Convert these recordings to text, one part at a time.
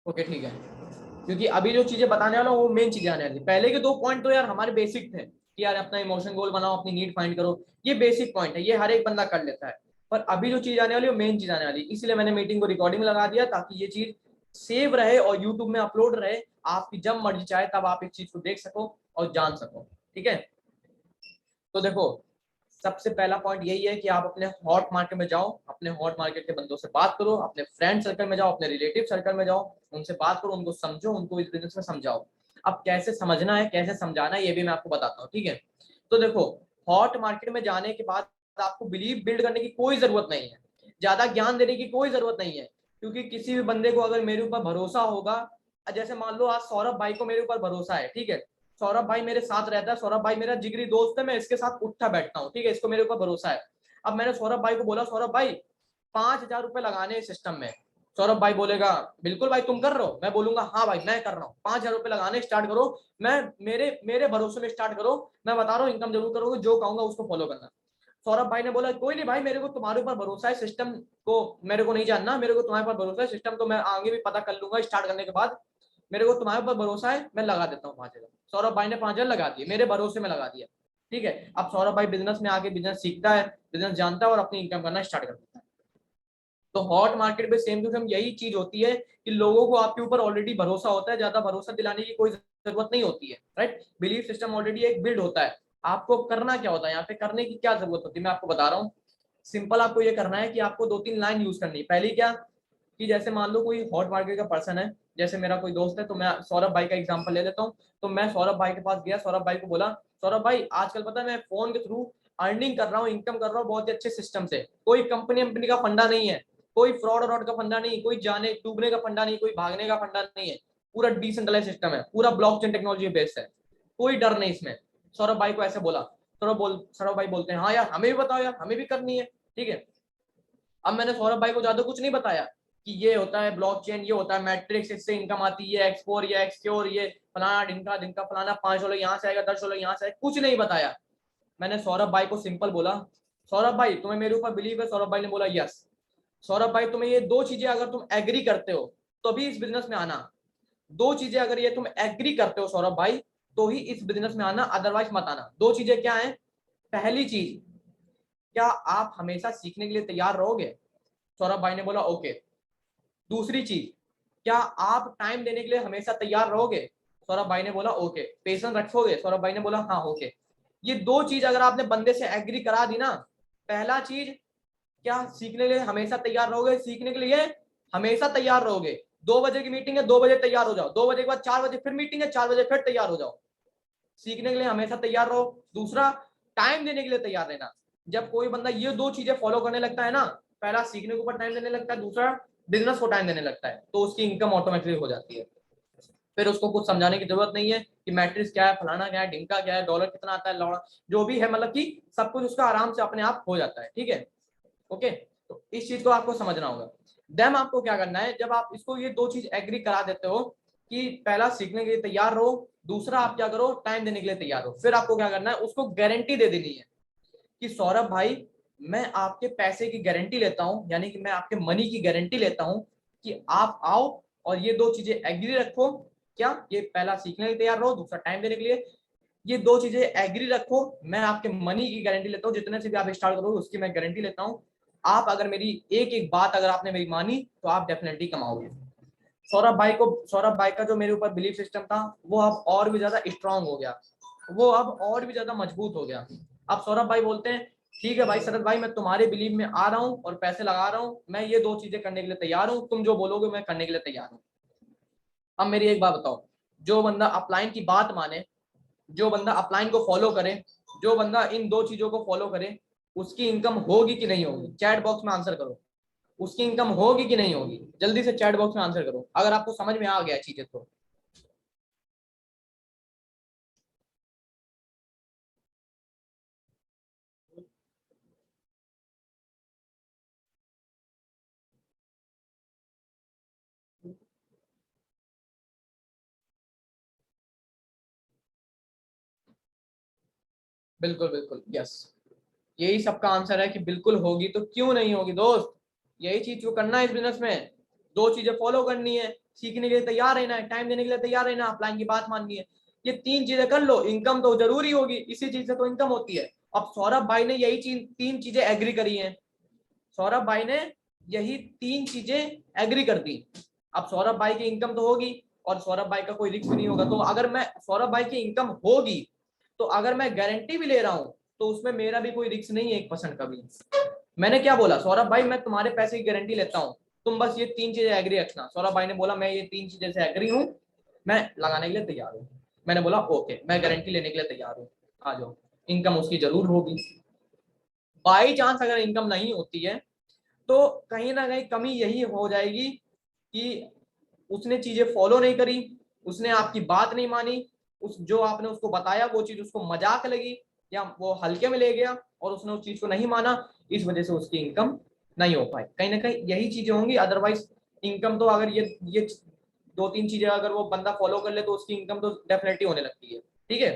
Okay ठीक है, क्योंकि अभी जो चीजें बताने वाला हूँ वो मेन चीजें आने वाली। पहले के 2 पॉइंट तो यार हमारे बेसिक थे कि यार अपना इमोशन गोल बनाओ, अपनी नीड फाइंड करो, ये बेसिक पॉइंट है, ये हर एक बंदा कर लेता है। पर अभी जो चीज आने वाली है वो मेन चीज आने वाली, इसलिए मैंने मीटिंग को रिकॉर्डिंग लगा दिया ताकि ये चीज सेव रहे और यूट्यूब में अपलोड रहे। आपकी जब मर्जी चाहे तब आप इस चीज को देख सको और जान सको। ठीक है, तो देखो सबसे पहला पॉइंट यही है कि आप अपने हॉट मार्केट में जाओ, अपने हॉट मार्केट के बंदों से बात करो, अपने फ्रेंड सर्कल में जाओ, अपने रिलेटिव सर्कल में जाओ, उनसे बात करो, उनको समझो, उनको इस बिजनेस में समझाओ। अब कैसे समझना है, कैसे समझाना है, ये भी मैं आपको बताता हूँ। ठीक है, तो देखो हॉट मार्केट में जाने के बाद आपको बिलीव बिल्ड करने की कोई जरूरत नहीं है, ज्यादा ज्ञान देने की कोई जरूरत नहीं है। क्योंकि किसी भी बंदे को अगर मेरे ऊपर भरोसा होगा, जैसे मान लो आज सौरभ भाई को मेरे ऊपर भरोसा है, ठीक है, सौरभ भाई मेरे साथ रहता है, सौरभ भाई मेरा जिगरी दोस्त है, मैं इसके साथ उठता बैठता हूँ, ठीक है, इसको मेरे ऊपर भरोसा है। अब मैंने सौरभ भाई को बोला, सौरभ भाई 5,000 रुपए लगाने सिस्टम में। सौरभ भाई बोलेगा बिल्कुल भाई तुम कर रहे हो, मैं बोलूंगा हाँ भाई मैं कर रहा हूँ, 5,000 रुपए लगाने स्टार्ट करो, मैं मेरे मेरे भरोसे में स्टार्ट करो, मैं बता रहा हूँ इनकम जरूर करोगे, जो कहूंगा उसको फॉलो करना। सौरभ भाई ने बोला कोई नहीं भाई, मेरे को तुम्हारे ऊपर भरोसा है, सिस्टम को मेरे को नहीं जानना, मेरे को तुम्हारे ऊपर भरोसा है, सिस्टम तो मैं आगे भी पता कर लूंगा स्टार्ट करने के बाद, मेरे को तुम्हारे ऊपर भरोसा है, मैं लगा देता हूँ 5,000। सौरभ भाई ने 5,000 लगा दिए, मेरे भरोसे में लगा दिया। ठीक है, अब सौरभ भाई बिजनेस में आके बिजनेस सीखता है, बिजनेस जानता है और अपनी इनकम करना स्टार्ट कर देता है। तो हॉट मार्केट में सेम टू सेम यही चीज होती है कि लोगों को आपके ऊपर ऑलरेडी भरोसा होता है, ज्यादा भरोसा दिलाने की कोई जरूरत नहीं होती है, राइट। बिलीफ सिस्टम ऑलरेडी एक बिल्ड होता है। आपको करना क्या होता है, यहाँ पे करने की क्या जरूरत होती है मैं आपको बता रहा हूँ। सिंपल आपको ये करना है कि आपको 2-3 लाइन यूज करनी है। पहली क्या, कि जैसे मान लो कोई हॉट मार्केट का पर्सन है, जैसे मेरा कोई दोस्त है, तो मैं सौरभ भाई का एग्जांपल ले लेता हूँ। तो मैं सौरभ भाई के पास गया, सौरभ भाई को बोला, सौरभ भाई आजकल पता है मैं फोन के थ्रू अर्निंग कर रहा हूँ, इनकम कर रहा हूँ बहुत ही अच्छे सिस्टम से, कोई कंपनी का फंडा नहीं है, कोई फ्रॉड और का फंडा नहीं, कोई जाने डूबने का फंडा नहीं, कोई भागने का फंडा नहीं है, पूरा डिसेंट्रलाइज सिस्टम है, पूरा ब्लॉकचेन टेक्नोलॉजी बेस्ड है, कोई डर नहीं इसमें। सौरभ भाई को ऐसे बोला, सौरभ भाई बोलते हैं हाँ यार हमें भी बताओ यार, हमें भी करनी है। ठीक है, अब मैंने सौरभ भाई को ज्यादा कुछ नहीं बताया कि ये होता है ब्लॉकचेन, ये होता है मैट्रिक्स, इससे इनकम आती है, एक्सपोर ये एक्सक्योर ये फलाना ढिमका ढिमका फलाना, $5 यहाँ से आएगा, $10 यहाँ से आएगा, कुछ नहीं बताया। मैंने सौरभ भाई को सिंपल बोला, सौरभ भाई तुम्हें मेरे ऊपर बिलीव है? सौरभ भाई ने बोला यस। सौरभ भाई तुम्हें ये 2 चीजें अगर तुम एग्री करते हो तो भी इस बिजनेस में आना, 2 चीजें अगर ये तुम एग्री करते हो सौरभ भाई तो ही इस बिजनेस में आना, अदरवाइज मत आना। 2 चीजें क्या है? पहली चीज, क्या आप हमेशा सीखने के लिए तैयार रहोगे? सौरभ भाई ने बोला ओके। दूसरी चीज, क्या आप टाइम देने के लिए हमेशा तैयार रहोगे? सौरभ भाई ने बोला ओके। पेशेंस रखोगे? सौरभ भाई ने बोला हाँ ओके। ये 2 चीज अगर आपने बंदे से एग्री करा दी ना, पहला चीज, क्या सीखने के लिए हमेशा तैयार रहोगे? सीखने के लिए हमेशा तैयार रहोगे। 2 बजे की मीटिंग है, 2 बजे तैयार हो जाओ, 2 बजे के बाद 4 बजे फिर मीटिंग है, 4 बजे फिर तैयार हो जाओ। सीखने के लिए हमेशा तैयार रहो। दूसरा, टाइम देने के लिए तैयार रहना। जब कोई बंदा ये 2 चीजें फॉलो करने लगता है ना, पहला सीखने के ऊपर टाइम देने लगता है, दूसरा बिजनेस को टाइम देने लगता है, तो उसकी इनकम ऑटोमेटिकली हो जाती है। फिर उसको कुछ समझाने की जरूरत नहीं है कि मैट्रिक्स क्या है, फलाना क्या है, ढिमका क्या है, डॉलर कितना आता है, लौड़ा जो भी है, मतलब कि सब कुछ उसका आराम से अपने आप हो जाता है। ठीक है, ओके, तो इस चीज को आपको समझना होगा। देन आपको क्या करना है, जब आप इसको ये 2 चीज एग्री करा देते हो कि पहला सीखने के लिए तैयार रहो, दूसरा आप क्या करो, टाइम देने के लिए तैयार हो, फिर आपको क्या करना है, उसको गारंटी दे देनी है कि सौरभ भाई मैं आपके पैसे की गारंटी लेता हूं, यानी कि मैं आपके मनी की गारंटी लेता हूं कि आप आओ और ये 2 चीजें एग्री रखो। क्या? ये पहला सीखने के लिए तैयार रहो, दूसरा टाइम देने के लिए, ये 2 चीजें एग्री रखो। मैं आपके मनी की गारंटी लेता हूँ, जितने से भी आप स्टार्ट करोगे उसकी मैं गारंटी लेता हूँ। आप अगर मेरी एक एक बात अगर आपने मेरी मानी तो आप डेफिनेटली कमाओगे। सौरभ भाई का जो मेरे ऊपर बिलीफ सिस्टम था वो अब और भी ज्यादा स्ट्रांग हो गया, वो अब और भी ज्यादा मजबूत हो गया। अब सौरभ भाई बोलते हैं ठीक है भाई शरद भाई, मैं तुम्हारे बिलीव में आ रहा हूँ और पैसे लगा रहा हूँ, मैं ये 2 चीजें करने के लिए तैयार हूँ, तुम जो बोलोगे मैं करने के लिए तैयार हूँ। अब मेरी एक बात बताओ, जो बंदा अपलाइन की बात माने, जो बंदा अपलाइन को फॉलो करे, जो बंदा इन 2 चीजों को फॉलो करे, उसकी इनकम होगी कि नहीं होगी? चैट बॉक्स में आंसर करो, उसकी इनकम होगी कि नहीं होगी? जल्दी से चैट बॉक्स में आंसर करो अगर आपको समझ में आ गया चीजें तो। बिल्कुल बिल्कुल यस, यही सबका आंसर है कि बिल्कुल होगी, तो क्यों नहीं होगी दोस्त? यही चीज जो करना है इस बिजनेस में। दो चीजें फॉलो करनी है, सीखने के लिए तैयार रहना है, टाइम देने के लिए तैयार रहना, अपलाइन की बात माननी है। ये तीन चीजें कर लो, इनकम तो जरूरी होगी, इसी चीज से तो इनकम होती है। अब सौरभ भाई ने यही तीन चीजें एग्री करी हैं, सौरभ भाई ने यही तीन चीजें एग्री कर दी। अब सौरभ भाई की इनकम तो होगी और सौरभ भाई का कोई रिस्क नहीं होगा। तो अगर मैं सौरभ भाई की इनकम होगी तो अगर मैं गारंटी भी ले रहा हूं तो उसमें मेरा भी कोई रिस्क नहीं है 1% का भी। मैंने क्या बोला, सौरभ भाई मैं तुम्हारे पैसे की गारंटी लेता हूँ, तुम बस ये तीन चीजें एग्री रखना। सौरभ भाई ने बोला मैं ये तीन चीजें से एग्री हूँ, मैं लगाने के लिए तैयार हूँ। मैंने बोला ओके, मैं गारंटी लेने के लिए तैयार हूँ, आ जाओ। इनकम उसकी जरूर होगी। बाई चांस अगर इनकम नहीं होती है तो कहीं ना कहीं कमी यही हो जाएगी कि उसने चीजें फॉलो नहीं करी, उसने आपकी बात नहीं मानी, उस जो आपने उसको बताया वो चीज उसको मजाक लगी या वो हल्के में ले गया और उसने उस चीज को नहीं माना, इस वजह से उसकी इनकम नहीं हो पाई। कहीं ना कहीं यही चीजें होंगी, अदरवाइज इनकम तो अगर ये दो तीन चीजें अगर वो बंदा फॉलो कर ले तो उसकी इनकम तो डेफिनेटली होने लगती है। ठीक है,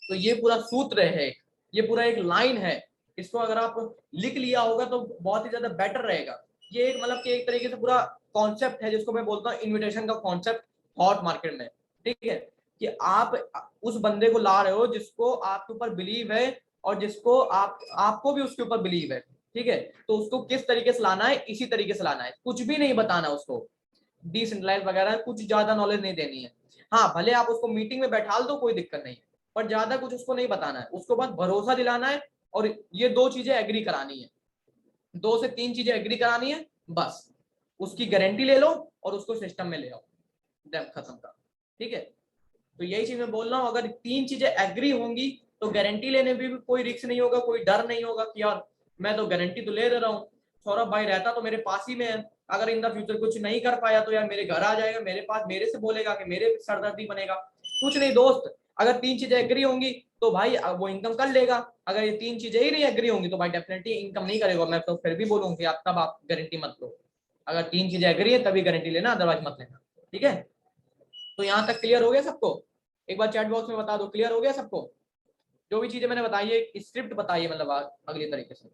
तो ये पूरा सूत्र है, ये पूरा एक लाइन है, इसको अगर आप लिख लिया होगा तो बहुत ही ज्यादा बेटर रहेगा। ये एक मतलब कि एक तरीके से पूरा कॉन्सेप्ट है जिसको मैं बोलता हूँ इन्विटेशन का कॉन्सेप्ट हॉट मार्केट में। ठीक है, कि आप उस बंदे को ला रहे हो जिसको आपके ऊपर बिलीव है और जिसको आपको भी उसके ऊपर बिलीव है। ठीक है, तो उसको किस तरीके से लाना है, इसी तरीके से लाना है, कुछ भी नहीं बताना उसको, डिसेंट्रलाइज वगैरह कुछ ज्यादा नॉलेज नहीं देनी है। हाँ भले आप उसको मीटिंग में बैठा दो कोई दिक्कत नहीं है, पर ज्यादा कुछ उसको नहीं बताना है, उसको बस भरोसा दिलाना है और ये दो चीजें एग्री करानी है, दो से तीन चीजें एग्री करानी है बस। उसकी गारंटी ले लो और उसको सिस्टम में ले आओ, खत्म का। ठीक है, तो यही चीज मैं बोल रहा हूँ, अगर तीन चीजें एग्री होंगी तो गारंटी लेने में भी कोई रिस्क नहीं होगा, कोई डर नहीं होगा कि यार मैं तो गारंटी तो ले दे रहा हूँ, सौरभ भाई रहता तो मेरे पास ही में है, अगर इन द फ्यूचर कुछ नहीं कर पाया तो यार मेरे घर आ जाएगा, मेरे पास मेरे से बोलेगा कि मेरे सरदर्दी बनेगा। कुछ नहीं दोस्त, अगर तीन चीजें एग्री होंगी तो भाई वो इनकम कर लेगा, अगर ये तीन चीजें ही नहीं एग्री होंगी तो भाई डेफिनेटली इनकम नहीं करेगा। मैं तो फिर भी बोलूंगी आप तब आप गारंटी मत लो, अगर तीन चीजें एग्री है तभी गारंटी लेना, अदरवाइज मत लेना। ठीक है, तो यहाँ तक क्लियर हो गया सबको? एक बार चैट बॉक्स में बता दो क्लियर हो गया सबको, जो भी चीजें मैंने बताई है स्क्रिप्ट बताइए मतलब अगली तरीके से।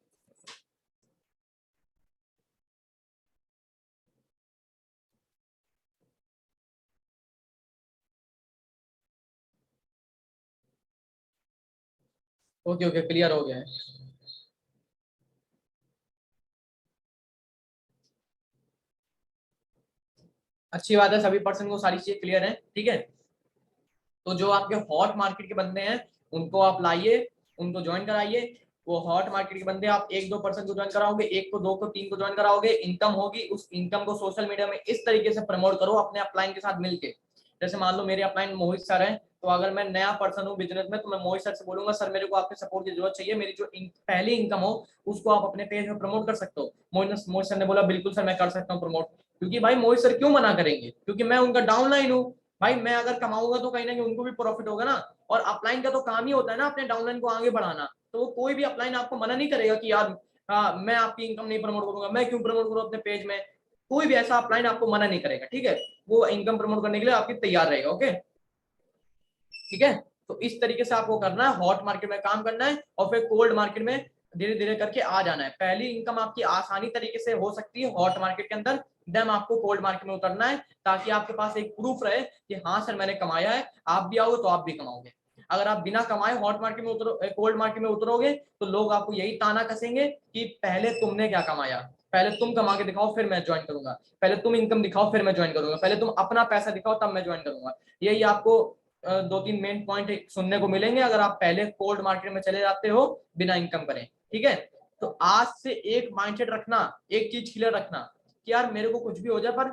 ओके ओके, क्लियर हो गया है। अच्छी बात है, सभी पर्सन को सारी चीजें क्लियर है। ठीक है, तो जो आपके हॉट मार्केट के बंदे हैं उनको आप लाइए, उनको ज्वाइन कराइए। वो हॉट मार्केट के बंदे आप एक दो पर्सन को ज्वाइन कराओगे, एक को, दो को, तीन को ज्वाइन कराओगे, इनकम होगी, उस इनकम को सोशल मीडिया में इस तरीके से प्रमोट करो अपने अपलाइन के साथ मिलके। जैसे मान लो मेरे अपलाइन मोहित सर है, तो अगर मैं नया पर्सन हूँ बिजनेस में तो मैं मोहित सर से बोलूंगा सर मेरे को आपके सपोर्ट की जरूरत चाहिए, मेरी जो पहली इनकम हो उसको आप अपने पेज में प्रमोट कर सकते हो। मोहित सर ने बोला बिल्कुल सर मैं कर सकता हूँ प्रमोट, क्योंकि भाई मोहित सर क्यों मना करेंगे, क्योंकि मैं उनका डाउनलाइन हूँ। भाई मैं अगर कमाऊंगा तो कहीं ना कहीं उनको भी प्रॉफिट होगा ना, और अपलाइन का तो काम ही होता है ना अपने डाउनलाइन को आगे बढ़ाना। तो वो कोई भी अपलाइन आपको मना नहीं करेगा कि यार मैं आपकी इनकम नहीं प्रमोट करूंगा, मैं क्यों प्रमोट करूँ अपने पेज में, कोई भी ऐसा अपलाइन आपको मना नहीं करेगा। ठीक है, वो इनकम प्रमोट करने के लिए आपकी तैयार रहेगा। ओके, ठीक है, तो इस तरीके से आपको करना है, हॉट मार्केट में काम करना है और फिर कोल्ड मार्केट में धीरे धीरे करके आ जाना है। पहली इनकम आपकी आसानी तरीके से हो सकती है हॉट मार्केट के अंदर, देन आपको कोल्ड मार्केट में उतरना है, ताकि आपके पास एक प्रूफ रहे कि हाँ सर मैंने कमाया है, आप भी आओगे तो आप भी कमाओगे। अगर आप बिना कमाए हॉट मार्केट में उतरो, कोल्ड मार्केट में उतरोगे तो लोग आपको यही ताना कसेंगे कि पहले तुमने क्या कमाया, पहले तुम कमा के दिखाओ फिर मैं ज्वाइन करूंगा, पहले तुम इनकम दिखाओ फिर मैं ज्वाइन करूंगा, पहले तुम अपना पैसा दिखाओ तब मैं ज्वाइन करूंगा। यही आपको दो तीन मेन पॉइंट सुनने को मिलेंगे अगर आप पहले कोल्ड मार्केट में चले जाते हो बिना इनकम करें। ठीक है, तो आज से एक माइंडसेट रखना, एक चीज क्लियर रखना कि यार मेरे को कुछ भी हो जाए पर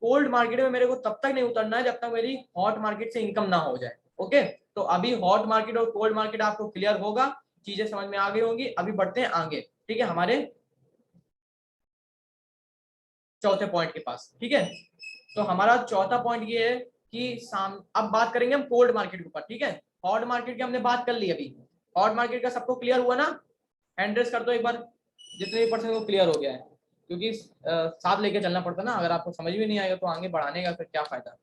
कोल्ड मार्केट में मेरे को तब तक नहीं उतरना है जब तक मेरी हॉट मार्केट से इनकम ना हो जाए। ओके, तो अभी हॉट मार्केट और कोल्ड मार्केट आपको क्लियर होगा, चीजें समझ में आ गई होंगी। अभी बढ़ते हैं आगे, ठीक है, हमारे चौथे पॉइंट के पास। ठीक है, तो हमारा चौथा पॉइंट ये है कि अब बात करेंगे हम कोल्ड मार्केट के ऊपर। ठीक है, हॉट मार्केट की हमने बात कर ली अभी, हॉट मार्केट का सबको क्लियर हुआ ना? हैंड रेस कर दो एक बार जितने भी पर्सन को क्लियर हो गया है, क्योंकि साथ लेके चलना पड़ता है ना, अगर आपको समझ भी नहीं आएगा तो आगे बढ़ाने का फिर क्या फायदा।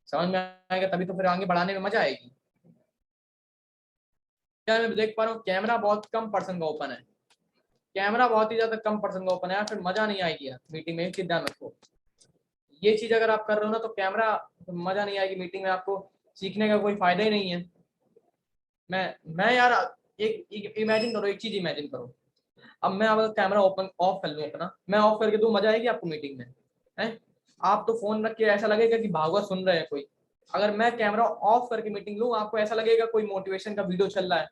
समझ में आएगा तभी तो फिर आगे बढ़ाने में मजा आएगी। क्या मैं देख पा रहा हूँ कैमरा बहुत कम पर्सन का ओपन है, कैमरा बहुत ही ज्यादा कम पर्सन का ओपन है, फिर मजा नहीं आएगी यार मीटिंग में, एक ध्यान रखो। ये चीज अगर आप कर रहे हो ना तो कैमरा, तो मजा नहीं आएगी मीटिंग में, आपको सीखने का कोई फायदा ही नहीं है। मैं यार एक इमेजिन करो, एक चीज इमेजिन करो, अब मैं अगर कैमरा ओपन ऑफ कर लूँ अपना, मैं ऑफ करके दूं, मजा आएगी आपको मीटिंग में? है, आप तो फोन रख के ऐसा लगेगा कि भागवत सुन रहे हैं कोई। अगर मैं कैमरा ऑफ करके मीटिंग लूँ, आपको ऐसा लगेगा कोई मोटिवेशन का वीडियो चल रहा है,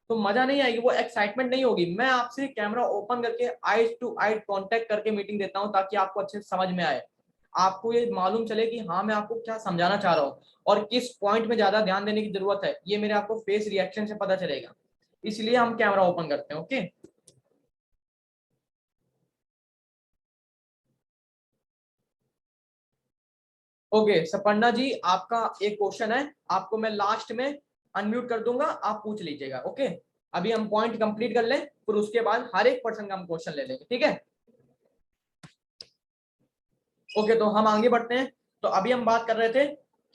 तो मजा नहीं आएगी, वो एक्साइटमेंट नहीं होगी। मैं आपसे कैमरा ओपन करके आइज टू आइज कांटेक्ट करके मीटिंग देता हूँ, ताकि आपको अच्छे से समझ में आए, आपको ये मालूम चले कि हाँ मैं आपको क्या समझाना चाह रहा हूँ और किस पॉइंट में ज्यादा ध्यान देने की जरूरत है, ये मेरे आपको फेस रिएक्शन से पता चलेगा। इसलिए हम कैमरा ओपन करते हैं। ओके, ओके सपन्ना जी, आपका एक क्वेश्चन है, आपको मैं लास्ट में अनम्यूट कर दूंगा, आप पूछ लीजिएगा। ओके, अभी हम पॉइंट कंप्लीट कर लें, फिर उसके बाद हर एक पर्सन का हम क्वेश्चन ले लेंगे, ठीक है? ओके, तो हम आगे बढ़ते हैं। तो अभी हम बात कर रहे थे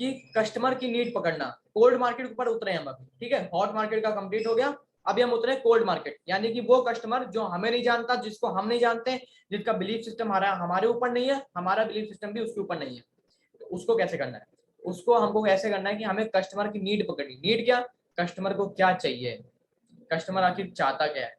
कि कस्टमर की नीड पकड़ना, कोल्ड मार्केट के ऊपर उतरे हम अभी, ठीक है? हॉट मार्केट का कंप्लीट हो गया, अभी हम उतरे कोल्ड मार्केट, यानी कि वो कस्टमर जो हमें नहीं जानता, जिसको हम नहीं जानते, जिसका बिलीफ सिस्टम हमारे ऊपर नहीं है, हमारा बिलीफ सिस्टम भी उसके ऊपर नहीं है। तो उसको कैसे करना है? उसको हमको कैसे करना है कि हमें कस्टमर की नीड पकड़नी। नीड क्या? कस्टमर को क्या चाहिए, कस्टमर आखिर चाहता क्या है,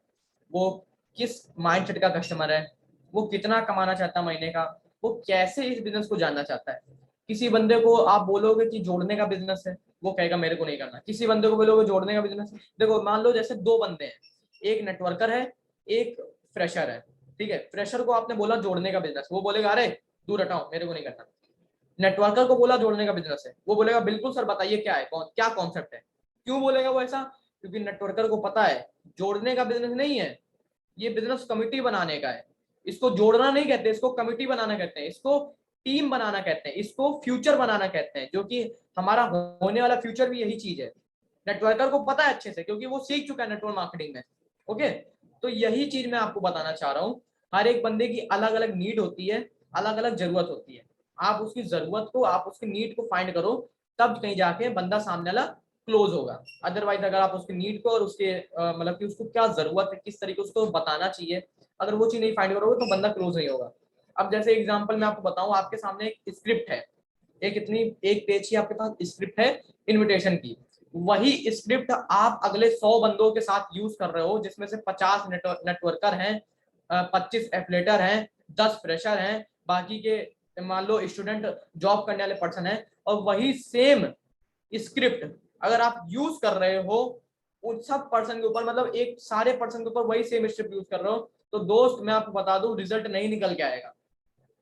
वो किस माइंडसेट का कस्टमर है, वो कितना कमाना चाहता है महीने का, वो कैसे इस बिजनेस को जानना चाहता है। किसी बंदे को आप बोलोगे कि जोड़ने का बिजनेस है, वो कहेगा मेरे को नहीं करना। किसी बंदे को बोलोगे जोड़ने का बिजनेस है, देखो मान लो जैसे दो बंदे हैं, एक नेटवर्कर है, एक फ्रेशर है, ठीक है? फ्रेशर को आपने बोला जोड़ने का बिजनेस, वो बोलेगा अरे दूर हटाओ मेरे को नहीं करना। नेटवर्कर को बोला जोड़ने का बिजनेस है, वो बोलेगा बिल्कुल सर बताइए क्या है, क्या कॉन्सेप्ट है। क्यों बोलेगा वो ऐसा? क्योंकि नेटवर्कर को पता है जोड़ने का बिजनेस नहीं है, ये बिजनेस कमिटी बनाने का है। इसको जोड़ना नहीं कहते, इसको कमिटी बनाना कहते हैं, इसको टीम बनाना कहते हैं, इसको फ्यूचर बनाना कहते हैं, जो कि हमारा होने वाला फ्यूचर भी यही चीज है। नेटवर्कर को पता है अच्छे से, क्योंकि वो सीख चुका है नेटवर्क मार्केटिंग में। ओके, तो यही चीज मैं आपको बताना चाह रहा हूँ। हर एक बंदे की अलग अलग नीड होती है, अलग अलग जरूरत होती है। आप उसकी जरूरत को, आप उसकी नीड को फाइंड करो, तब कहीं जाके बंदा सामने वाला क्लोज होगा। अदरवाइज अगर आप उसकी नीड को और उसके मतलब कि उसको क्या जरूरत है, किस तरीके उसको बताना चाहिए, अगर वो चीज नहीं फाइंड करोगे तो बंदा क्लोज नहीं होगा। अब जैसे एग्जांपल मैं आपको बताऊं, आपके सामने एक स्क्रिप्ट है, एक इतनी एक पेज की आपके पास स्क्रिप्ट है इनविटेशन की। वही स्क्रिप्ट आप अगले 100 बंदों के साथ यूज कर रहे हो, जिसमें से 50 नेटवर्कर हैं, 25 एफलेटर हैं, 10 फ्रेशर हैं, बाकी के मान लो स्टूडेंट जॉब करने वाले पर्सन है, और वही सेम स्क्रिप्ट अगर आप यूज कर रहे हो उन सब पर्सन के ऊपर, मतलब एक सारे पर्सन के ऊपर वही सेम स्क्रिप्ट यूज कर रहे हो, तो दोस्त मैं आपको बता दूं रिजल्ट नहीं निकल के आएगा।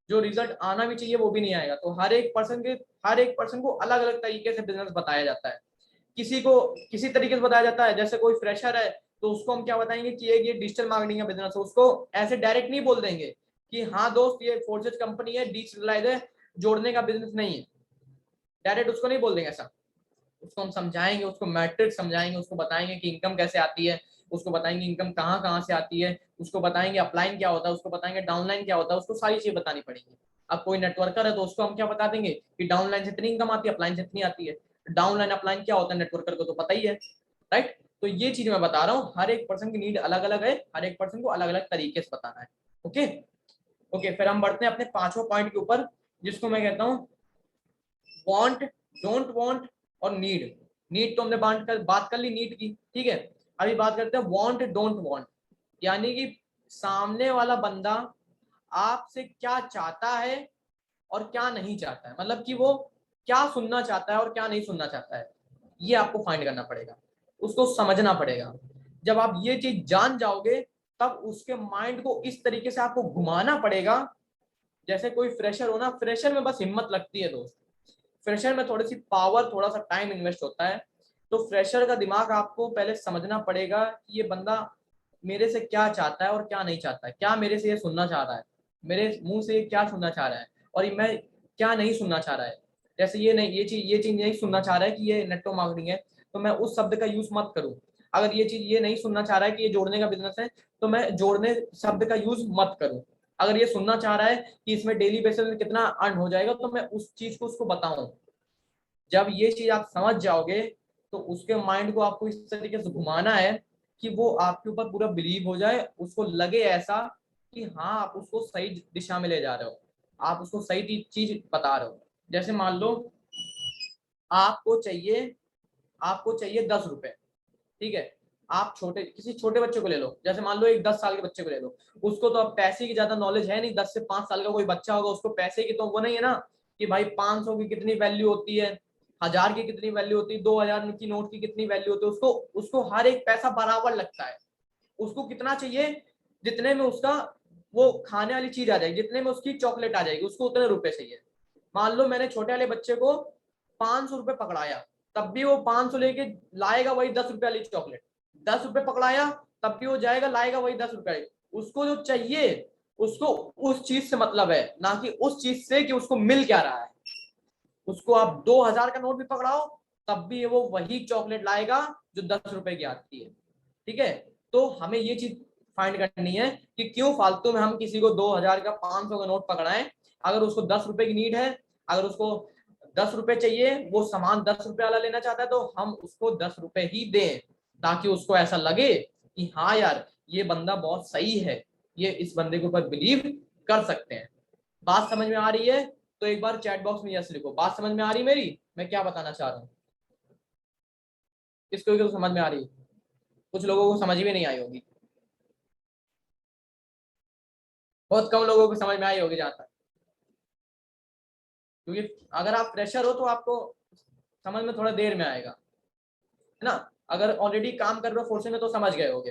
जो रिजल्ट आना भी चाहिए वो भी नहीं आएगा। तो हर एक पर्सन को अलग अलग तरीके से बिजनेस बताया जाता है। किसी को किसी तरीके से बताया जाता है, जैसे कोई फ्रेशर है तो उसको हम क्या बताएंगे कि ये डिजिटल मार्केटिंग का बिजनेस है, उसको ऐसे डायरेक्ट नहीं बोल देंगे कि हाँ दोस्त ये फोर्सेज कंपनी है, डिजिटलाइज है, जोड़ने का बिजनेस नहीं है, डायरेक्ट उसको नहीं बोल देंगे ऐसा। उसको हम समझाएंगे, उसको मैट्रिक्स समझाएंगे, उसको बताएंगे कि इनकम कैसे आती है, उसको बताएंगे इनकम कहाँ कहाँ से आती है, उसको बताएंगे अपलाइन क्या होता है, उसको बताएंगे डाउनलाइन क्या होता है, उसको सारी चीजें बतानी पड़ेगी। अब कोई नेटवर्कर है तो उसको हम क्या बता देंगे कि डाउनलाइन से इतनी इनकम आती है, अपलाइन से इतनी आती है। डाउनलाइन अपलाइन क्या होता है नेटवर्कर को तो पता ही है, राइट? तो ये चीज मैं बता रहा हूँ, हर एक पर्सन की नीड अलग अलग है, हर एक पर्सन को अलग अलग तरीके से बताना है। ओके, ओके, फिर हम बढ़ते हैं अपने पांचवा पॉइंट के ऊपर, जिसको मैं कहता हूँ वांट, डोंट वांट और नीड। नीड तो हमने बात कर ली नीड की, ठीक है? अभी बात करते हैं वांट डोंट वांट, यानी कि सामने वाला बंदा आपसे क्या चाहता है और क्या नहीं चाहता है, मतलब कि वो क्या सुनना चाहता है और क्या नहीं सुनना चाहता है, ये आपको फाइंड करना पड़ेगा, उसको समझना पड़ेगा। जब आप ये चीज जान जाओगे, तब उसके माइंड को इस तरीके से आपको घुमाना पड़ेगा। जैसे कोई फ्रेशर हो ना, फ्रेशर में बस हिम्मत लगती है दोस्त, फ्रेशर में थोड़ी सी पावर, थोड़ा सा टाइम इन्वेस्ट होता है। तो फ्रेशर का दिमाग आपको पहले समझना पड़ेगा कि ये बंदा मेरे से क्या चाहता है और क्या नहीं चाहता है, क्या मेरे से ये सुनना चाह रहा है, मेरे मुंह से ये क्या सुनना चाह रहा है, और ये मैं क्या नहीं सुनना चाह रहा है। जैसे ये नहीं, ये चीज नहीं सुनना चाह रहा है कि ये नेटवर्क मार्केटिंग है, तो मैं उस शब्द का यूज मत करूं। अगर ये चीज ये नहीं सुनना चाह रहा है कि ये जोड़ने का बिजनेस है, तो मैं जोड़ने शब्द का यूज मत करूं। अगर ये सुनना चाह रहा है कि इसमें डेली बेसिस में कितना अर्न हो जाएगा, तो मैं उस चीज को उसको बताऊं। जब ये चीज आप समझ जाओगे, तो उसके माइंड को आपको इस तरीके से घुमाना है कि वो आपके ऊपर पूरा बिलीव हो जाए, उसको लगे ऐसा कि हाँ आप उसको सही दिशा में ले जा रहे हो, आप उसको सही चीज बता रहे हो। जैसे मान लो आपको चाहिए, आपको चाहिए 10 रुपए, ठीक है। आप छोटे किसी छोटे बच्चे को ले लो, जैसे मान लो एक 10 साल के बच्चे को ले लो, उसको तो अब पैसे की ज्यादा नॉलेज है नहीं। 10 से 5 साल का कोई बच्चा होगा, उसको पैसे की तो वो नहीं है ना कि भाई 500 की कितनी वैल्यू होती है, 1000 की कितनी वैल्यू होती है, 2000 की नोट की कितनी वैल्यू होती है। उसको उसको हर एक पैसा बराबर लगता है। उसको कितना चाहिए, जितने में उसका वो खाने वाली चीज आ जाएगी, जितने में उसकी चॉकलेट आ जाएगी, उसको उतने रुपए चाहिए। मान लो मैंने छोटे वाले बच्चे को 500 रुपए पकड़ाया, तब भी वो 500 लेके लाएगा वही 10 रुपए वाली चॉकलेट। 10 रुपए पकड़ाया, तब भी वो जाएगा लाएगा वही 10 रुपए। उसको जो चाहिए, उसको उस चीज से मतलब है, ना कि उस चीज से कि उसको मिल क्या रहा है। उसको आप 2000 का नोट भी पकड़ाओ, तब भी वो वही चॉकलेट लाएगा जो 10 रुपए की आती है। ठीक है। तो हमें ये चीज फाइंड करनी है कि क्यों फालतू में हम किसी को 2000 का 500 का नोट पकड़ाएं। अगर उसको 10 रुपए की नीड है, अगर उसको 10 रुपए चाहिए, वो सामान 10 रुपए वाला लेना चाहता है, तो हम उसको 10 रुपए ही दें, ताकि उसको ऐसा लगे कि हाँ यार ये बंदा बहुत सही है, ये इस बंदे के ऊपर बिलीव कर सकते हैं। बात समझ में आ रही है? तो एक बार चैट बॉक्स में यस लिखो, बात समझ में आ रही मेरी, मैं क्या बताना चाह रहा हूँ। किसको तो समझ में आ रही है, कुछ लोगों को समझ भी नहीं आई होगी, बहुत कम लोगों को समझ में आई होगी जहां तक। क्योंकि अगर आप फ्रेशर हो तो आपको समझ में थोड़ा देर में आएगा, है ना। अगर ऑलरेडी काम कर रहे हो फोर्सेज में तो समझ गए होगे।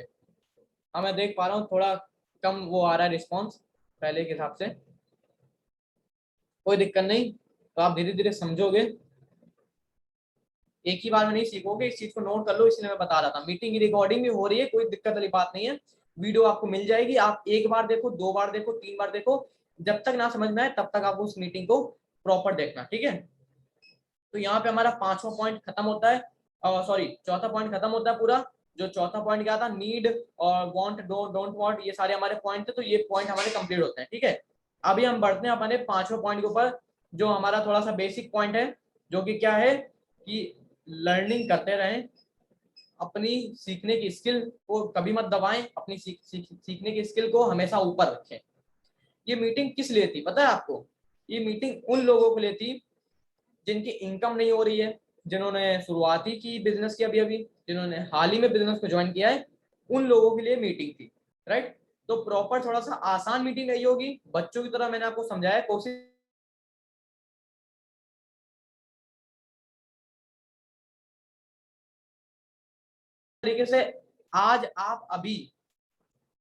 हाँ मैं देख पा रहा हूँ थोड़ा कम वो आ रहा है रिस्पॉन्स पहले के हिसाब से, कोई दिक्कत नहीं, तो आप धीरे धीरे समझोगे। एक ही बार में नहीं सीखोगे, इस चीज को नोट कर लो, इसलिए मैं बता रहा था। मीटिंग की रिकॉर्डिंग भी हो रही है, कोई दिक्कत वाली बात नहीं है। वीडियो आपको मिल जाएगी, आप एक बार देखो, 2 बार देखो, 3 बार देखो, जब तक ना समझ में आए तब तक आप उस मीटिंग को प्रॉपर देखना, ठीक है। तो यहाँ पे हमारा 5वां पॉइंट खत्म होता है, सॉरी चौथा पॉइंट खत्म होता है पूरा। जो चौथा पॉइंट क्या था, नीड और वांट, डोंट वांट, ये सारे हमारे पॉइंट थे, तो ये पॉइंट हमारे कंप्लीट होते हैं, ठीक है। अभी हम बढ़ते हैं अपने 5वें पॉइंट के ऊपर, जो हमारा थोड़ा सा बेसिक पॉइंट है, जो कि क्या है कि लर्निंग करते रहें, अपनी सीखने की स्किल को कभी मत दबाएं, अपनी सीखने की स्किल को हमेशा ऊपर रखें। ये मीटिंग किस लिए थी पता है आपको? ये मीटिंग उन लोगों के लिए थी जिनकी इनकम नहीं हो रही है, जिन्होंने शुरुआती की बिजनेस की अभी अभी, जिन्होंने हाल ही में बिजनेस को ज्वाइन किया है, उन लोगों के लिए मीटिंग थी, राइट। तो प्रॉपर थोड़ा सा आसान मीटिंग रही होगी, बच्चों की तरह मैंने आपको समझाया, कोशिश तरीके से। आज आप अभी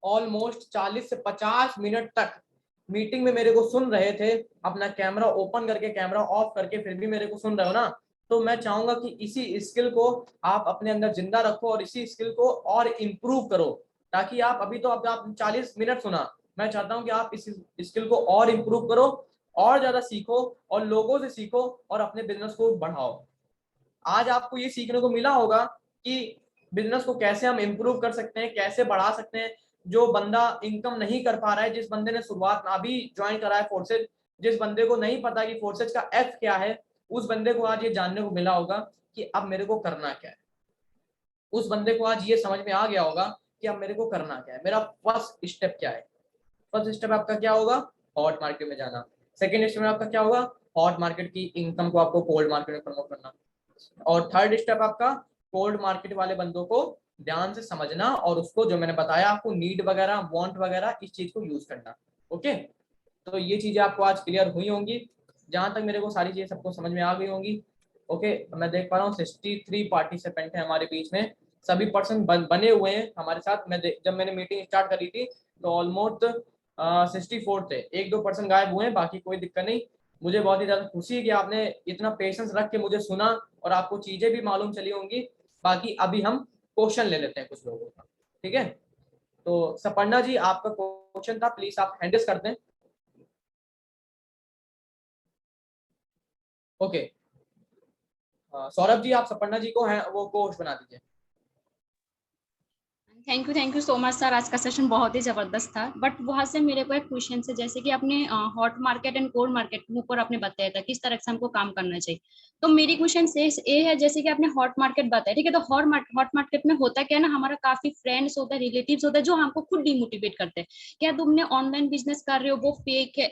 ऑलमोस्ट 40 से 50 मिनट तक मीटिंग में मेरे को सुन रहे थे, अपना कैमरा ओपन करके कैमरा ऑफ करके फिर भी मेरे को सुन रहे हो ना। तो मैं चाहूंगा कि इसी स्किल को आप अपने अंदर जिंदा रखो और इसी स्किल को और इम्प्रूव करो, ताकि आप अभी तो आप 40 मिनट सुना, मैं चाहता हूं कि आप इस स्किल को और इम्प्रूव करो, और ज्यादा सीखो और लोगों से सीखो और अपने बिजनेस को बढ़ाओ। आज आपको ये सीखने को मिला होगा कि बिजनेस को कैसे हम इम्प्रूव कर सकते हैं, कैसे बढ़ा सकते हैं। जो बंदा इनकम नहीं कर पा रहा है, जिस बंदे ने शुरुआत अभी ज्वाइन करा है फोर्सेज, जिस बंदे को नहीं पता कि फोर्सेज का एफ क्या है, उस बंदे को आज ये जानने को मिला होगा कि अब मेरे को करना क्या है। उस बंदे को आज ये समझ में आ गया होगा कि अब मेरे को करना क्या है, मेरा फर्स्ट स्टेप क्या है। फर्स्ट स्टेप आपका क्या होगा? हॉट मार्केट में जाना। सेकेंड स्टेप आपका क्या होगा? हॉट मार्केट की इनकम को आपको कोल्ड मार्केट में प्रमोट करना। और थर्ड स्टेप आपका कोल्ड मार्केट वाले बंदों को ध्यान से समझना और उसको जो मैंने बताया आपको नीड वगैरह वांट वगैरह इस चीज को यूज करना। ओके। तो ये चीजें आपको आज क्लियर हुई होंगी, जहां तक मेरे को सारी चीजें सबको समझ में आ गई होंगी। ओके। मैं देख पा रहा हूँ 63 पार्टिसिपेंट है हमारे बीच में, सभी पर्सन बने हुए हैं हमारे साथ। जब मैंने मीटिंग स्टार्ट करी थी तो ऑलमोस्ट 64 थे, 1-2 पर्सन गायब हुए हैं, बाकी कोई दिक्कत नहीं। मुझे बहुत ही ज्यादा खुशी है कि आपने इतना पेशेंस रख के मुझे सुना और आपको चीजें भी मालूम चली होंगी। बाकी अभी हम क्वेश्चन ले लेते हैं कुछ लोगों का, ठीक है। तो सपर्णा जी आपका क्वेश्चन था, प्लीज आप हैंडल कर दें। ओके। सौरभ जी आप सपर्णा जी को है वो कोच बना दीजिए। Thank you so much sir. आज का सेशन बहुत ही जबरदस्त था। बट वहां से मेरे को एक क्वेश्चन है, जैसे कि आपने hot market and cold market के ऊपर आपने बताया था किस तरह से हमको काम करना चाहिए। तो मेरी क्वेश्चन से ये है, जैसे कि आपने हॉट मार्केट बताया, ठीक है, तो हॉट मार्केट में होता क्या है ना, हमारा काफी फ्रेंड्स होता है, रिलेटिव्स होता है, जो हमको खुद डिमोटिवेट करते हैं। क्या तुमने ऑनलाइन बिजनेस कर रहे हो, वो फेक है,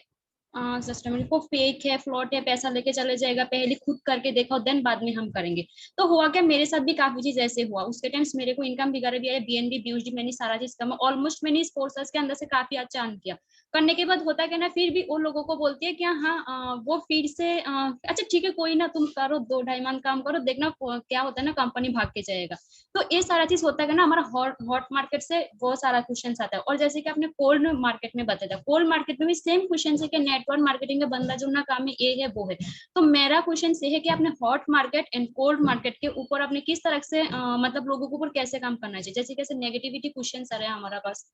सिस्टम को फेक है, फ्लॉट है, पैसा लेके चले जाएगा, पहले खुद करके देखो देन बाद में हम करेंगे। तो हुआ क्या, मेरे साथ भी काफी चीज ऐसे हुआ। उसके टाइम्स मेरे को इनकम वगैरह भी आया, बीएनबी बीयूसडी मैंने सारा चीज कमा, ऑलमोस्ट मैंने इस कोर्सेस के अंदर से काफी अच्छा अर्न किया। करने के बाद होता क्या ना, फिर भी उन लोगों को बोलती है कि हाँ वो फिर से अच्छा ठीक है कोई ना, तुम करो 2 ढाई मान काम करो, देखना क्या होता है ना, कंपनी भाग के जाएगा। तो ये सारा चीज होता है ना हमारा हॉट मार्केट से बहुत सारा क्वेश्चन आता है। और जैसे कि आपने कोल्ड मार्केट में बताया था, कोल्ड मार्केट में भी सेम क्वेश्चन है कि नेटवर्क मार्केटिंग का बंदा जो ना काम है ये है वो है। तो मेरा क्वेश्चन ये है कि आपने hot market and cold market के ऊपर आपने किस तरह से मतलब लोगों के ऊपर कैसे काम करना चाहिए, जैसे कैसे नेगेटिविटी क्वेश्चन आ रहे हैं हमारा पास।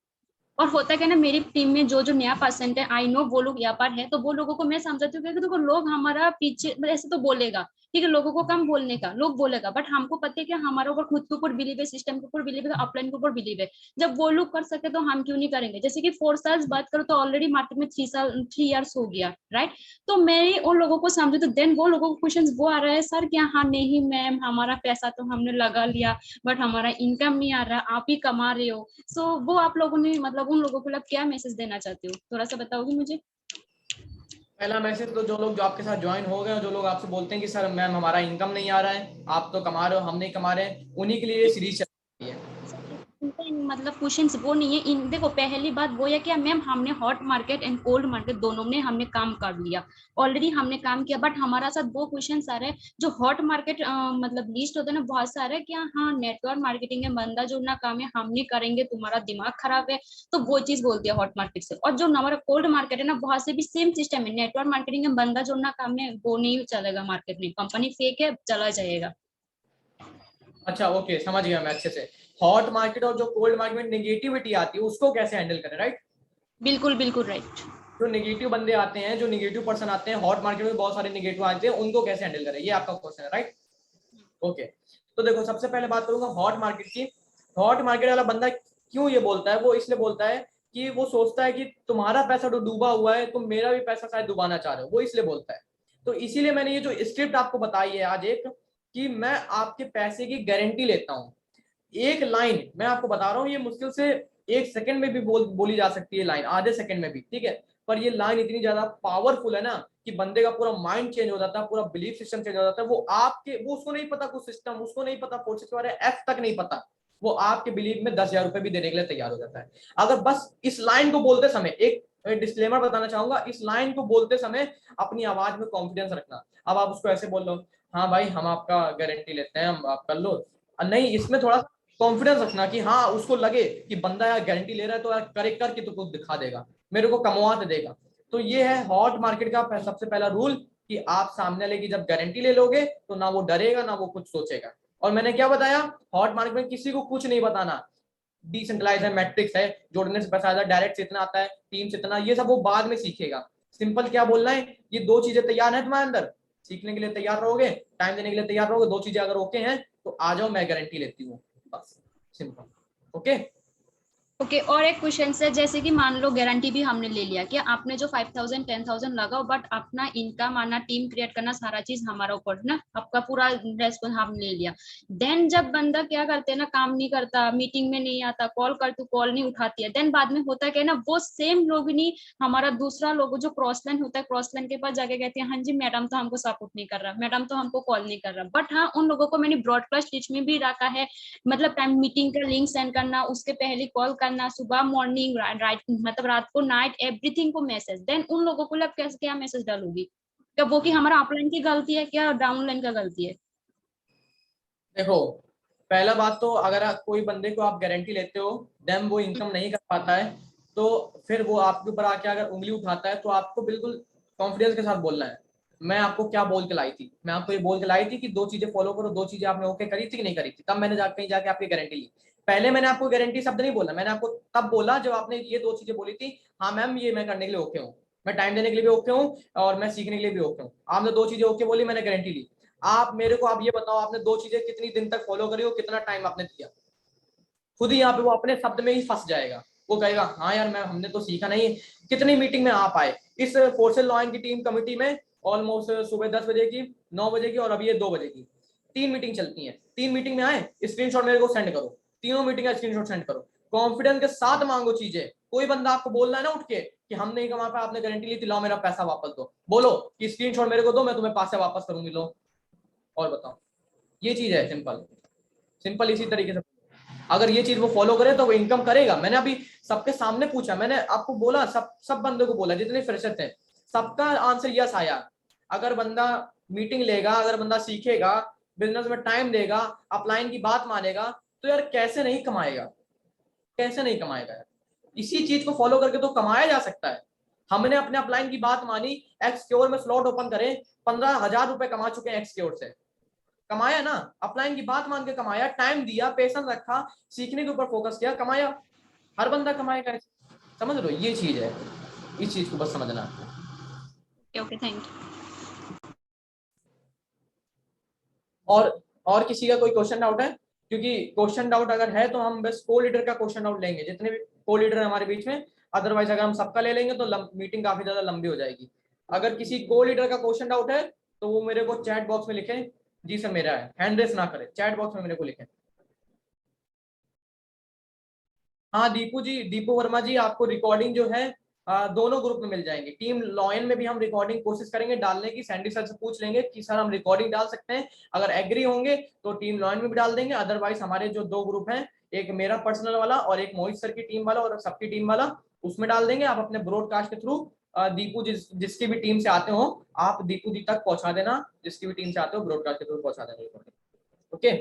और होता क्या ना, मेरी टीम में जो जो नया पर्सेंट है, आई नो वो लोग यहाँ पर है, तो वो लोगों को मैं समझाती हूँ कि देखो लोग हमारा पीछे मतलब ऐसे तो बोलेगा, ठीक है, लोगों को कम बोलने का, लोग बोलेगा, बट हमको पता है कि हमारा ऊपर खुद के ऊपर बिलीव है, सिस्टम के ऊपर बिलीव है, अपलाइन के ऊपर बिलीव है। जब वो लोग कर सके तो हम क्यों नहीं करेंगे। जैसे कि 4 साल बात करो तो ऑलरेडी मार्केट में 3 ईयर्स हो गया, राइट। तो मैं उन लोगों को समझू, तो देन वो लोगों को क्वेश्चन वो आ रहा है, सर क्या, हाँ नहीं मैम हमारा पैसा तो हमने लगा लिया, बट हमारा इनकम नहीं आ रहा, आप ही कमा रहे हो। सो वो आप लोगों ने मतलब उन लोगों को मतलब क्या मैसेज देना चाहते हो, थोड़ा सा बताओगे मुझे। पहला मैसेज तो जो लोग जो आपके साथ ज्वाइन हो गए, जो लोग आपसे बोलते हैं कि सर मैम हमारा इनकम नहीं आ रहा है, आप तो कमा रहे हो हम नहीं कमा रहे हैं, उन्हीं के लिए ये सीरीज चल रही है। इनका मतलब क्वेश्चन वो नहीं है इन, देखो पहली बात वो है कि मैम हमने hot market and cold market दोनों में हमने काम कर लिया, ऑलरेडी हमने काम किया, बट हमारा साथ वो क्वेश्चन आ रहे हैं जो हॉट मार्केट मतलब लिस्ट होता है ना, बहुत सारे क्या, हाँ नेटवर्क मार्केटिंग है, बंदा जोड़ना काम है, हम नहीं करेंगे, तुम्हारा दिमाग खराब है। तो वो चीज बोलती है हॉट मार्केट से। और जो हमारा कोल्ड मार्केट है ना, बहुत से भी सेम सिस्टम है, नेटवर्क मार्केटिंग है, बंदा जोड़ना काम है, वो नहीं चलेगा मार्केट में, कंपनी फेक है, चला जाएगा। अच्छा ओके, समझ गया मैं अच्छे से। हॉट मार्केट और जो कोल्ड मार्केट में नेगेटिविटी आती है उसको कैसे हैंडल करें, राइट। बिल्कुल बिल्कुल राइट। जो नेगेटिव बंदे आते हैं, जो नेगेटिव पर्सन आते हैं हॉट मार्केट में, बहुत सारे नेगेटिव आते हैं, उनको कैसे हैंडल करें, ये आपका क्वेश्चन है, राइट। ओके, तो देखो सबसे पहले बात करूंगा हॉट मार्केट की। हॉट मार्केट वाला बंदा क्यों ये बोलता है, वो इसलिए बोलता है कि वो सोचता है कि तुम्हारा पैसा तो डूबा हुआ है, तुम मेरा भी पैसा शायद डुबाना चाह रहे हो, वो इसलिए बोलता है। तो इसीलिए मैंने ये जो स्क्रिप्ट आपको बताई है आज एक, कि मैं आपके पैसे की गारंटी लेता हूँ। एक लाइन मैं आपको बता रहा हूँ, ये मुश्किल से 1 सेकंड में भी बोली जा सकती है लाइन, आधे सेकंड में भी, ठीक है। पर ये लाइन इतनी ज्यादा पावरफुल है ना कि बंदे का पूरा माइंड चेंज हो जाता है, पूरा बिलीफ सिस्टम चेंज हो जाता है। वो उसको नहीं पता कुछ सिस्टम, उसको नहीं पता प्रोसेस के बारे में, एफ तक नहीं पता, वो आपके बिलीव में 10,000 रुपए भी देने के लिए तैयार हो जाता है। अगर बस इस लाइन को बोलते समय, एक डिस्क्लेमर बताना चाहूंगा, इस लाइन को बोलते समय अपनी आवाज में कॉन्फिडेंस रखना। अब आप उसको ऐसे बोल लो, हाँ भाई हम आपका गारंटी लेते हैं, हम आप कर लो, नहीं, इसमें थोड़ा कॉन्फिडेंस रखना कि हाँ उसको लगे कि बंदा यार गारंटी ले रहा है तो यार करे करके तो कुछ दिखा देगा, मेरे को कमवा तो देगा। तो ये है हॉट मार्केट का सबसे पहला रूल, कि आप सामने वाले की जब गारंटी ले लोगे तो ना वो डरेगा ना वो कुछ सोचेगा। और मैंने क्या बताया, हॉट मार्केट में किसी को कुछ नहीं बताना, डिसेंट्रलाइज है, मैट्रिक्स है, जोड़ने से पैसा आता है, डायरेक्ट से इतना आता है, टीम से इतना, ये सब वो बाद में सीखेगा। सिंपल क्या बोलना है, ये 2 चीजें तैयार है तुम्हारे अंदर, सीखने के लिए तैयार रहोगे, टाइम देने के लिए तैयार रहोगे, 2 चीजें अगर ओके हैं तो आ जाओ, मैं गारंटी लेती हूँ, बस सिंपल। ओके। ओके और एक क्वेश्चन है, जैसे कि मान लो गारंटी भी हमने ले लिया कि आपने जो 5,000 10,000 लगाओ, बट अपना इनकम आना, टीम क्रिएट करना, सारा चीज हमारा ऊपर ना, आपका पूरा रेस्पॉन्स हमने ले लिया। देन जब बंदा क्या करते हैं ना, काम नहीं करता, मीटिंग में नहीं आता, कॉल कर तो कॉल नहीं उठाती है, देन बाद में होता है क्या ना, वो सेम लोग नहीं, हमारा दूसरा लोग जो क्रॉस लाइन होता है, क्रॉस लाइन के पास जाके कहते हैं हाँ जी मैडम तो हमको सपोर्ट नहीं कर रहा, मैडम तो हमको कॉल नहीं कर रहा। बट हाँ उन लोगों को मैंने ब्रॉडकास्ट लिस्ट में भी रखा है, मतलब टाइम मीटिंग का लिंक सेंड करना, उसके पहले कॉल करना, सुबह मॉर्निंग राइट मतलब रात को नाइट, एवरीथिंग को मैसेज। देन उन लोगों को लग कैसे क्या मैसेज डालूगी, क्या वो कि हमारा अपलाइन की गलती है, क्या डाउनलाइन का गलती है। देखो पहला बात तो, अगर कोई बंदे को आप गारंटी लेते हो, देन वो इनकम नहीं कर पाता है, तो फिर वो आपके ऊपर आके अगर उंगली उठाता है, तो आपको बिल्कुल कॉन्फिडेंस के साथ बोलना है। मैं आपको क्या बोल के लाई थी, मैं आपको ये बोल के लाई थी कि 2 चीजें फॉलो करो, 2 चीजें आपने ओके करी थी कि नहीं करी थी, तब मैंने कहीं जाके आपकी गारंटी ली। पहले मैंने आपको गारंटी शब्द नहीं बोला, मैंने आपको तब बोला जब आपने ये 2 चीजें बोली थी, हाँ मैम ये मैं करने के लिए ओके हूँ, मैं टाइम देने के लिए भी ओके हूँ और मैं सीखने के लिए भी ओके हूँ। आपने 2 चीजें ओके बोली, मैंने गारंटी ली। आप मेरे को आप ये बताओ, आपने 2 चीजें कितनी दिन तक फॉलो करी हो, कितना टाइम आपने दिया। खुद ही यहाँ पे वो अपने शब्द में ही फंस जाएगा। वो कहेगा हाँ यार मैं हमने तो सीखा नहीं। कितनी मीटिंग में आप आए इस फोर्सेल लॉ की टीम कमेटी में? ऑलमोस्ट सुबह 10 बजे की, 9 बजे की और अभी ये 2 बजे की 3 मीटिंग चलती है। 3 मीटिंग में आए, स्क्रीनशॉट मेरे को सेंड करो, तीनों मीटिंग का स्क्रीनशॉट सेंड करो, कॉन्फिडेंस के साथ मांगो चीजें। कोई बंदा आपको बोलना है ना उठ के कि हम नहीं कमा पाए, आपने गारंटी ली थी, लाओ मेरा पैसा वापस दो, बोलो कि स्क्रीनशॉट मेरे को दो, मैं तुम्हें पैसे वापस करूंगी, लो और बताओ। ये चीज है सिंपल, सिंपल इसी तरीके से। अगर ये चीज वो फॉलो करे तो वो इनकम करेगा। मैंने अभी सबके सामने पूछा, मैंने आपको बोला, सब बंदों को बोला जितने फ्रेशर थे, सबका आंसर यस आया। अगर बंदा मीटिंग लेगा, अगर बंदा सीखेगा, बिजनेस में टाइम देगा, अपलाइन की बात मानेगा, तो यार कैसे नहीं कमाएगा, कैसे नहीं कमाएगा यार। इसी चीज को फॉलो करके तो कमाया जा सकता है। हमने अपने अपलाइन की बात मानी, एक्सक्योर में स्लॉट ओपन करे, 15,000 रुपए कमा चुके हैं एक्सक्योर से। कमाया ना, अपलाइन की बात मान के कमाया, टाइम दिया, पेशेंस रखा, सीखने के ऊपर फोकस किया, कमाया। हर बंदा कमाएगा, समझ लो ये चीज है, इस चीज को बस समझना। Okay, thank you. और किसी का कोई क्वेश्चन डाउट है? क्योंकि क्वेश्चन डाउट अगर है तो हम बस को लीडर का क्वेश्चन डाउट लेंगे, जितने भी को लीडर है हमारे बीच में। अदरवाइज अगर हम सबका ले लेंगे तो मीटिंग काफी ज्यादा लंबी हो जाएगी। अगर किसी को लीडर का क्वेश्चन डाउट है तो वो मेरे को चैट बॉक्स में लिखे, जी सर मेरा है, हैंड रेस ना करे, चैट बॉक्स में मेरे को लिखे। हाँ दीपू जी, दीपू वर्मा जी, आपको रिकॉर्डिंग जो है दोनों ग्रुप में मिल जाएंगे। टीम लॉयन में भी हम रिकॉर्डिंग कोशिश करेंगे डालने की। सैंडी सर से पूछ लेंगे कि सर हम रिकॉर्डिंग डाल सकते हैं, अगर एग्री होंगे तो टीम लॉयन में भी डाल देंगे। अदरवाइज हमारे जो 2 ग्रुप हैं, एक मेरा पर्सनल वाला और एक मोहित सर की टीम वाला और सबकी टीम वाला, उसमें डाल देंगे। आप अपने ब्रॉडकास्ट के थ्रू दीपू जिसकी भी टीम से आते हो, आप दीपू जी तक पहुंचा देना, जिसकी भी टीम से आते हो ब्रॉडकास्ट के थ्रू पहुंचा देना। ओके।